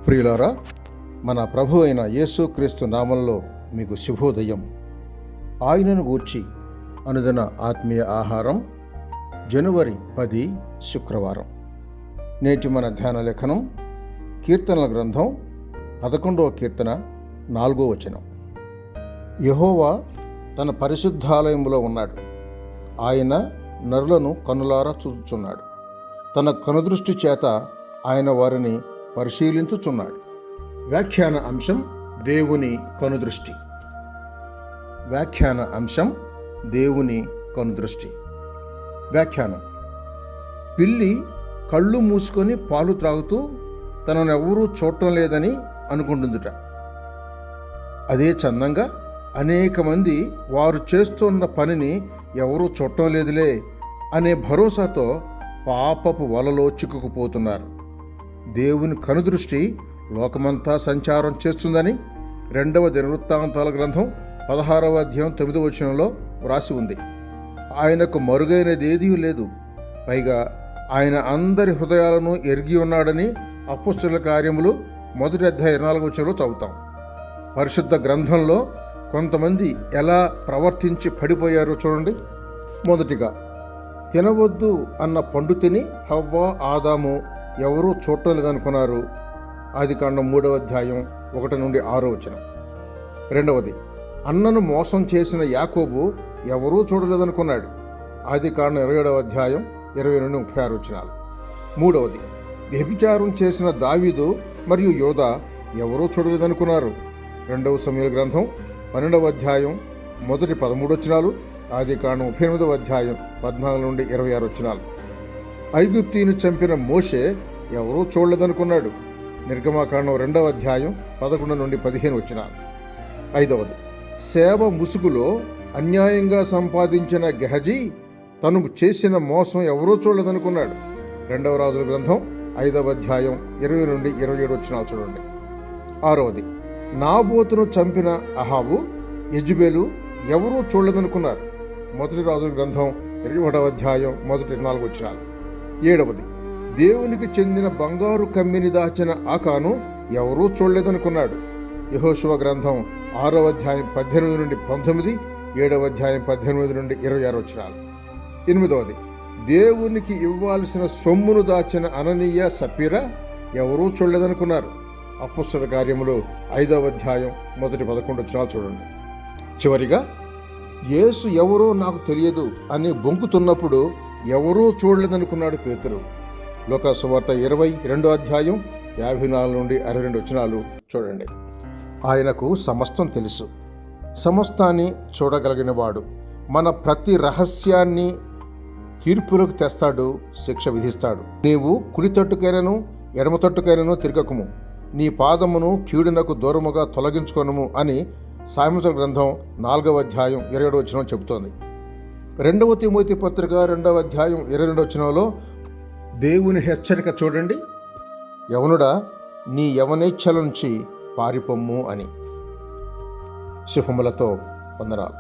ప్రియులారా, మన ప్రభు అయిన యేసుక్రీస్తు నామంలో మీకు శుభోదయం. ఆయనను గూర్చి అనుదిన ఆత్మీయ ఆహారం, జనవరి 10 శుక్రవారం. నేటి మన ధ్యాన లేఖనం కీర్తనల గ్రంథం 11వ కీర్తన 4వ వచనం. యెహోవా తన పరిశుద్ధాలయములో ఉన్నాడు. ఆయన నరులను కనులారా చూచుచున్నాడు. తన కనుదృష్టి చేత ఆయన వారిని పరిశీలించుచున్నాడు. వ్యాఖ్యాన అంశం దేవుని కనుదృష్టి. వ్యాఖ్యాన అంశం దేవుని కనుదృష్టి. వ్యాఖ్యానం: పిల్లి కళ్ళు మూసుకొని పాలు త్రాగుతూ తనను ఎవరూ చూడటం లేదని అనుకుంటుందిట. అదే చందంగా అనేక మంది వారు చేస్తున్న పనిని ఎవరూ చూడటం లేదులే అనే భరోసాతో పాపపు వలలో చిక్కుకుపోతున్నారు. దేవుని కనుదృష్టి లోకమంతా సంచారం చేస్తుందని 2వ దినవృత్తాంతాల గ్రంథం 16వ అధ్యాయం 9వ వచనంలో వ్రాసి ఉంది. ఆయనకు మరుగైనదేదీ లేదు. పైగా ఆయన అందరి హృదయాలను ఎరిగి ఉన్నాడని అపొస్తలుల కార్యములు 1వ అధ్యాయం 24వ వచనంలో చదువుతాం. పరిశుద్ధ గ్రంథంలో కొంతమంది ఎలా ప్రవర్తించి పడిపోయారో చూడండి. మొదటిగా, తినవద్దు అన్న పండు తిని హవ్వ, ఆదాము ఎవరూ చూడటం లేదనుకున్నారు. ఆదికాండం 3వ అధ్యాయం 1 నుండి 6వ వచనం. రెండవది, అన్నను మోసం చేసిన యాకోబు ఎవరూ చూడలేదనుకున్నాడు. ఆదికాండం 27వ అధ్యాయం 20 నుండి 36 వచనాలు. మూడవది, వ్యభిచారం చేసిన దావీదు మరియు యోధా ఎవరూ చూడలేదనుకున్నారు. 2వ సమూయేలు గ్రంథం 12వ అధ్యాయం 13 వచనాలు, ఆదికాండం 38వ అధ్యాయం 14 నుండి 26 వచనాలు. ఐగుప్తీయుని చంపిన మోషే ఎవరూ చూడలేదనుకున్నాడు. నిర్గమాకాండం 2వ అధ్యాయం 11 నుండి 15 వచనాలు. ఐదవది, సేవ ముసుగులో అన్యాయంగా సంపాదించిన గెహజీ తను చేసిన మోసం ఎవరూ చూడలేదనుకున్నాడు. 2వ రాజుల గ్రంథం 5వ అధ్యాయం 20 నుండి 27 వచనాలు చూడండి. ఆరవది, నాబోతును చంపిన అహాబు, యెజెబెలు ఎవరూ చూడలేదనుకున్నారు. 1వ రాజుల గ్రంథం 21వ అధ్యాయం 1-4 వచనాలు. ఏడవది, దేవునికి చెందిన బంగారు కమ్మిని దాచిన ఆకాను ఎవరూ చూడలేదనుకున్నాడు. యెహోషువ గ్రంథం 6వ అధ్యాయం 18 నుండి 19, 7వ అధ్యాయం 18 నుండి 26 వచనాలు. ఎనిమిదవది, దేవునికి ఇవ్వాల్సిన సొమ్మును దాచిన అననీయ, సప్పీరా ఎవరూ చూడలేదనుకున్నారు. అపొస్తలుల కార్యములు 5వ అధ్యాయం 1-11 వచనాలు చూడండి. చివరిగా, యేసు ఎవరో నాకు తెలియదు అని బొంకుతున్నప్పుడు ఎవరూ చూడలేదనుకున్నాడు పేతురు. లూకా సువార్త 22వ అధ్యాయం 54 నుండి 62 వచనాలు చూడండి. ఆయనకు సమస్తం తెలుసు. సమస్తాన్ని చూడగలిగినవాడు. మన ప్రతి రహస్యాన్ని తీర్పులోకి తెస్తాడు, శిక్ష విధిస్తాడు. నీవు కుడి తట్టుకైనను ఎడమ తట్టుకైనను తిరగకుము, నీ పాదమును కీడునకు దూరముగా తొలగించుకొనుము అని సామెతల గ్రంథం 4వ అధ్యాయం 27వ వచనం చెబుతోంది. 2వ తిమోతి పత్రిక 2వ అధ్యాయం 22వ వచనంలో దేవుని హెచ్చరిక చూడండి. యవనుడా, నీ యవనేచ్ఛల నుంచి పారిపొమ్ము అని. శుభములతో వందనాలు.